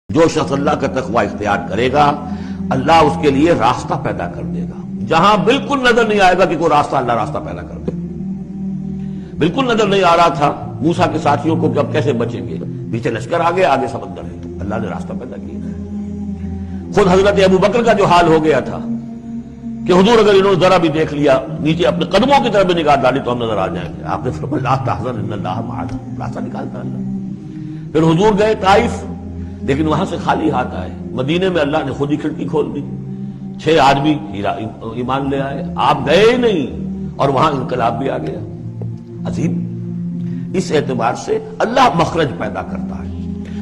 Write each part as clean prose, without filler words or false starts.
جو شخص اللہ کا تقوی اختیار کرے گا اللہ اس کے لیے راستہ پیدا کر دے گا، جہاں بالکل نظر نہیں آئے گا کہ کوئی راستہ، اللہ راستہ پیدا کر دے. بالکل نظر نہیں آ رہا تھا موسیٰ کے ساتھیوں کو کہ اب کیسے بچیں گے، پیچھے لشکر آگے، آگے سمندر ہے، اللہ نے راستہ پیدا کیا. خود حضرت ابو بکر کا جو حال ہو گیا تھا کہ حضور اگر انہوں نے ذرا بھی دیکھ لیا، نیچے اپنے قدموں کی طرف بھی نگاہ ڈالی تو ہم نظر آ جائیں گے، آپ نے فرمایا لا تحزن ان اللہ معنا، راستہ نکالتا اللہ. پھر حضور گئے طائف، لیکن وہاں سے خالی ہاتھ آئے. مدینے میں اللہ نے خود ہی کھڑکی کھول دی، 6 آدمی ایمان لے آئے، آپ گئے ہی نہیں اور وہاں انقلاب بھی آ گیا. عظیم. اس اعتبار سے اللہ مخرج پیدا کرتا ہے.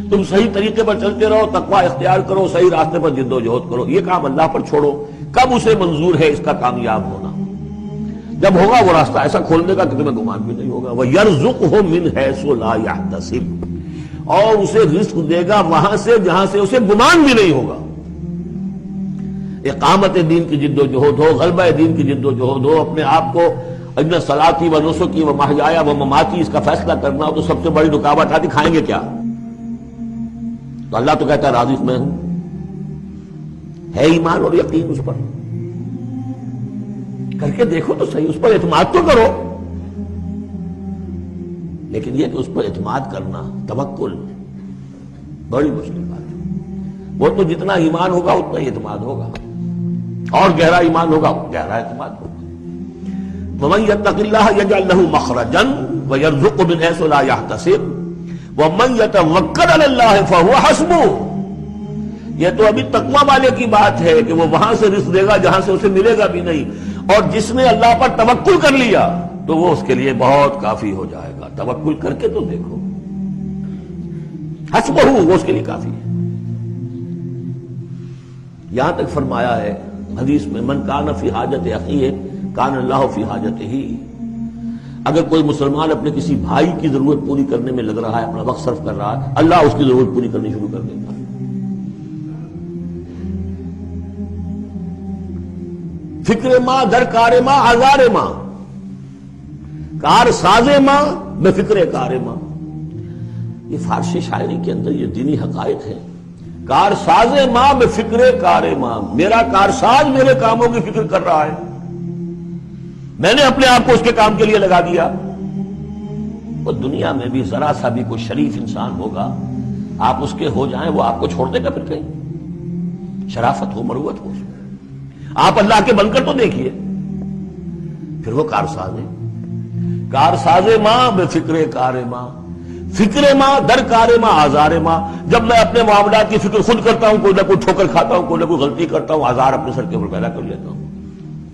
تم صحیح طریقے پر چلتے رہو، تقوی اختیار کرو، صحیح راستے پر جد و جہد کرو. یہ کام اللہ پر چھوڑو، کب اسے منظور ہے اس کا کامیاب ہونا؟ جب ہوگا وہ راستہ ایسا کھولنے کا کہ تمہیں گمان بھی نہیں ہوگا. وَيَرْزُقْهُ مِنْ حَيْثُ لَا يَحْتَسِبُ، اور اسے رزق دے گا وہاں سے جہاں سے اسے گمان بھی نہیں ہوگا. اقامت دین کی جد و جہد ہو، غلبہ دین کی جد و جہد ہو، اپنے آپ کو ان صلاتی و نسکی و محیایا و مماتی اس کا فیصلہ کرنا ہو تو سب سے بڑی رکاوٹ آتی کھائیں گے کیا؟ تو اللہ تو کہتا ہے راضی میں ہوں. ہے ایمان اور یقین اس پر، کر کے دیکھو تو صحیح، اس پر اعتماد تو کرو. لیکن یہ کہ اس پر اعتماد کرنا، توکل، بڑی مشکل بات ہے. وہ تو جتنا ایمان ہوگا اتنا ہی اعتماد ہوگا، اور گہرا ایمان ہوگا گہرا اعتماد ہوگا. وَمَن يَتَّقِ اللَّهَ يَجْعَل لَّهُ مَخْرَجًا وَيَرْزُقْهُ مِنْ حَيْثُ لَا يَحْتَسِبُ وَمَن يَتَوَكَّلْ عَلَى اللَّهِ فَهُوَ حَسْبُهُ. یہ تو ابھی تقویٰ والے کی بات ہے کہ وہ وہاں سے رزق دے گا جہاں سے اسے ملے گا بھی نہیں، اور جس نے اللہ پر توکل کر لیا تو وہ اس کے لیے بہت کافی ہو جائے گا. توکل کر کے تو دیکھو، حسبہ، وہ اس کے لیے کافی ہے. یہاں تک فرمایا ہے حدیث میں من کان فی حاجت اخیہ کان اللہ فی حاجتہ. اگر کوئی مسلمان اپنے کسی بھائی کی ضرورت پوری کرنے میں لگ رہا ہے، اپنا وقت صرف کر رہا ہے، اللہ اس کی ضرورت پوری کرنی شروع کر دیتا ہے. فکر ماں در کار ماں آزار ماں، کار ساز ماں بے فکر کار ماں. یہ فارسی شاعری کے اندر یہ دینی حقائق ہے. کار ساز ماں بے فکر کار ماں، میرا کارساز میرے کاموں کی فکر کر رہا ہے، میں نے اپنے آپ کو اس کے کام کے لیے لگا دیا. وہ دنیا میں بھی ذرا سا بھی کوئی شریف انسان ہوگا، آپ اس کے ہو جائیں وہ آپ کو چھوڑ دے گا پھر کہیں؟ شرافت ہو، مروت ہو. آپ اللہ کے بن کر تو دیکھیے. پھر وہ کارساز ہے. کارساز ماں بے فکر کار ماں، فکر ماں در کار ماں آزار ماں. جب میں اپنے معاملات کی فکر خود کرتا ہوں، کوئی نہ کوئی ٹھوکر کھاتا ہوں، کوئی نہ کوئی غلطی کرتا ہوں، آزار اپنے سر کے اوپر پیدا کر لیتا ہوں.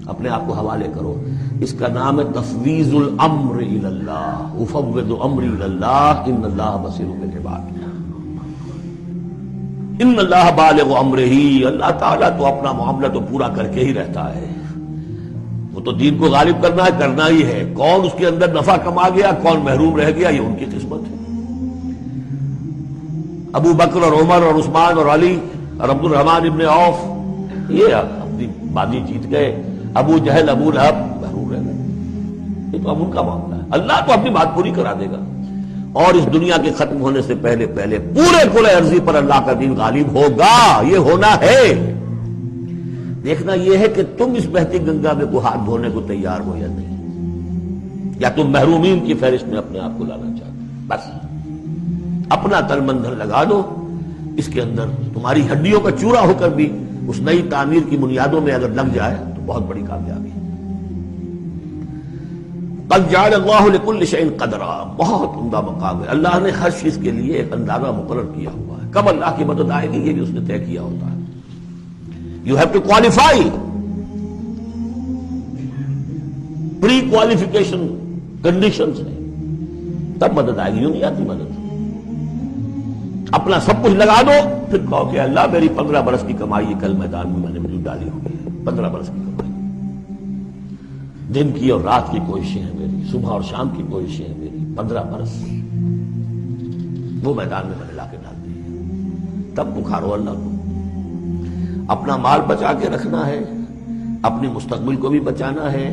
اپنے آپ کو حوالے کرو. اس کا نام ہے تفویض الامر الی اللہ. افوض امری الی اللہ ان اللہ بصیر بالعباد. ان اللہ بالغ امرہ، اللہ تعالیٰ تو اپنا معاملہ تو پورا کر کے ہی رہتا ہے. وہ تو دین کو غالب کرنا ہے، کرنا ہی ہے. کون اس کے اندر نفع کما گیا، کون محروم رہ گیا، یہ ان کی قسمت ہے. ابو بکر اور عمر اور عثمان اور علی اور عبد الرحمن ابن عوف یہ اپنی بازی جیت گئے. ابو جہل، ابو لہب محروم رہ گئے. یہ تو اب ان کا معاملہ ہے. اللہ تو اپنی بات پوری کرا دے گا، اور اس دنیا کے ختم ہونے سے پہلے پہلے پورے کل ارضی پر اللہ کا دین غالب ہوگا. یہ ہونا ہے. دیکھنا یہ ہے کہ تم اس بہتی گنگا میں کو ہاتھ دھونے کو تیار ہو یا نہیں، یا تم محرومین کی فہرست میں اپنے آپ کو لانا چاہتے. بس اپنا تن من دھن لگا دو اس کے اندر. تمہاری ہڈیوں کا چورا ہو کر بھی اس نئی تعمیر کی بنیادوں میں اگر لگ جائے تو بہت بڑی کامیابی ہے. قد جعل اللہ لکل شیء قدرا، بہت عمدہ مقام ہے. اللہ نے ہر چیز کے لیے ایک اندازہ مقرر کیا ہوا ہے. کب اللہ کی مدد آئے گی یہ بھی اس نے طے کیا ہوتا ہے. You have to qualify. Pre qualification conditions ہیں، تب مدد آئے گی. یوں نہیں آتی مدد. اپنا سب کچھ لگا دو، پھر کہو کہ اللہ میری 15 برس کی کمائی کل میدان میں میں نے وجود ڈالی ہوگی. 15 برس کی کمائی، دن کی اور رات کی کوششیں ہیں میری، صبح اور شام کی کوششیں ہیں میری. 15 برس وہ میدان میں نے لا کے ڈال دی. تب پکارو اللہ کو. اپنا مال بچا کے رکھنا ہے، اپنی مستقبل کو بھی بچانا ہے،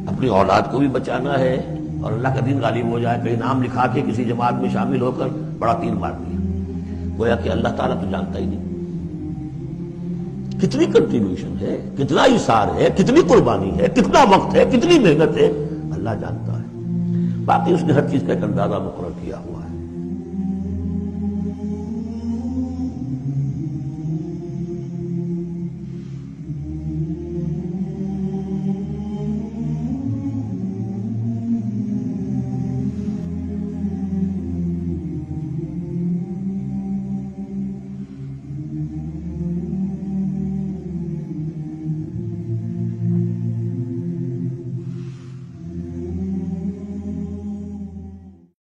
اپنی اولاد کو بھی بچانا ہے، اور اللہ کا دین غالب ہو جائے. کہیں نام لکھا کے کسی جماعت میں شامل ہو کر بڑا تیر مار دیا. گویا کہ اللہ تعالیٰ تو جانتا ہی نہیں کتنی کنٹریبیوشن ہے، کتنا ایثار ہے، کتنی قربانی ہے، کتنا وقت ہے، کتنی محنت ہے، اللہ جانتا ہے۔ باقی اس نے ہر چیز کا ایک اندازہ مقرر کیا ہوا ہے۔